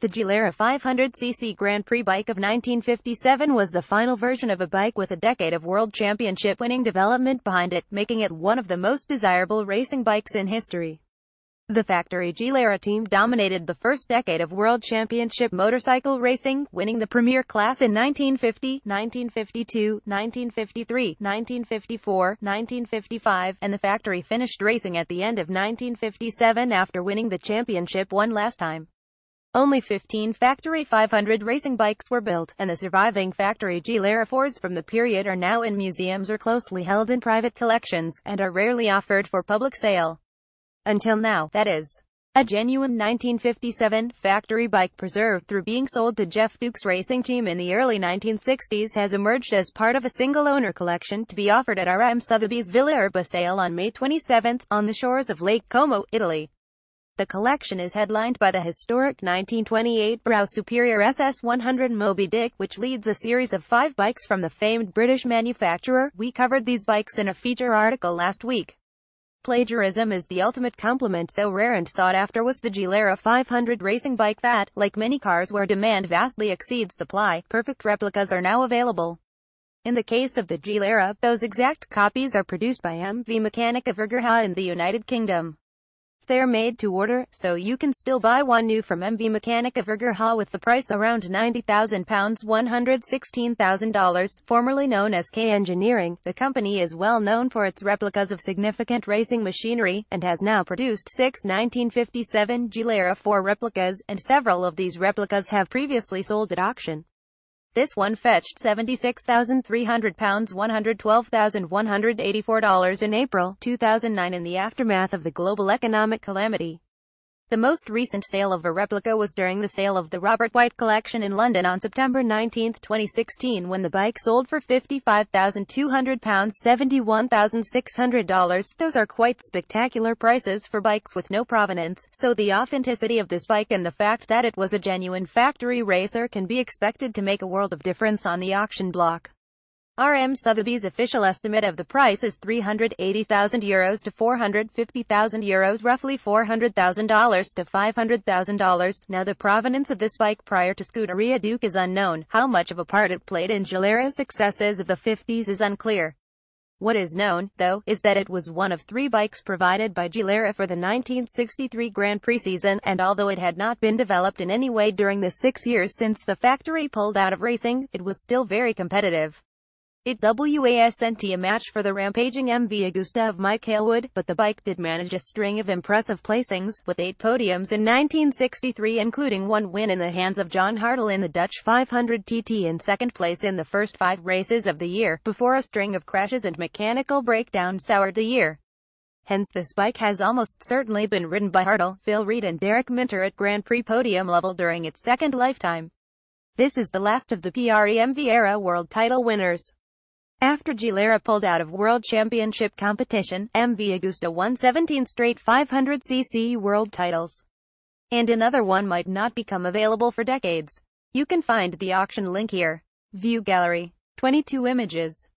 The Gilera 500cc Grand Prix bike of 1957 was the final version of a bike with a decade of World Championship winning development behind it, making it one of the most desirable racing bikes in history. The factory Gilera team dominated the first decade of World Championship motorcycle racing, winning the Premier class in 1950, 1952, 1953, 1954, 1955, and the factory finished racing at the end of 1957 after winning the championship one last time. Only 15 factory 500 racing bikes were built, and the surviving factory Gilera 4s from the period are now in museums or closely held in private collections, and are rarely offered for public sale. Until now, that is. A genuine 1957 factory bike preserved through being sold to Jeff Duke's racing team in the early 1960s has emerged as part of a single-owner collection to be offered at RM Sotheby's Villa Erba sale on May 27, on the shores of Lake Como, Italy. The collection is headlined by the historic 1928 Brau Superior SS100 Moby Dick, which leads a series of 5 bikes from the famed British manufacturer. We covered these bikes in a feature article last week. Plagiarism is the ultimate compliment. So rare and sought after was the Gilera 500 racing bike that, like many cars where demand vastly exceeds supply, perfect replicas are now available. In the case of the Gilera, those exact copies are produced by MV Meccanica Vergerha in the United Kingdom. They're made to order, so you can still buy one new from MV Meccanica Vergerha with the price around £90,000, $116,000. Formerly known as K Engineering, the company is well known for its replicas of significant racing machinery, and has now produced 6 1957 Gilera 4 replicas, and several of these replicas have previously sold at auction. This one fetched £76,300, $112,184 in April 2009 in the aftermath of the global economic calamity. The most recent sale of a replica was during the sale of the Robert White collection in London on September 19, 2016, when the bike sold for £55,200, $71,600. Those are quite spectacular prices for bikes with no provenance, so the authenticity of this bike and the fact that it was a genuine factory racer can be expected to make a world of difference on the auction block. RM Sotheby's official estimate of the price is €380,000 to €450,000, roughly $400,000 to $500,000. Now the provenance of this bike prior to Scuderia Duke is unknown. How much of a part it played in Gilera's successes of the 50s is unclear. What is known, though, is that it was one of 3 bikes provided by Gilera for the 1963 Grand Prix season, and although it had not been developed in any way during the 6 years since the factory pulled out of racing, it was still very competitive. It wasn't a match for the rampaging MV Agusta of Mike Halewood, but the bike did manage a string of impressive placings, with 8 podiums in 1963 including 1 win in the hands of John Hartle in the Dutch 500 TT and 2nd place in the first 5 races of the year, before a string of crashes and mechanical breakdown soured the year. Hence this bike has almost certainly been ridden by Hartle, Phil Reed and Derek Minter at Grand Prix podium level during its second lifetime. This is the last of the PREMV era world title winners. After Gilera pulled out of World Championship competition, MV Agusta won 17 straight 500cc world titles. And another one might not become available for decades. You can find the auction link here. View gallery. 22 images.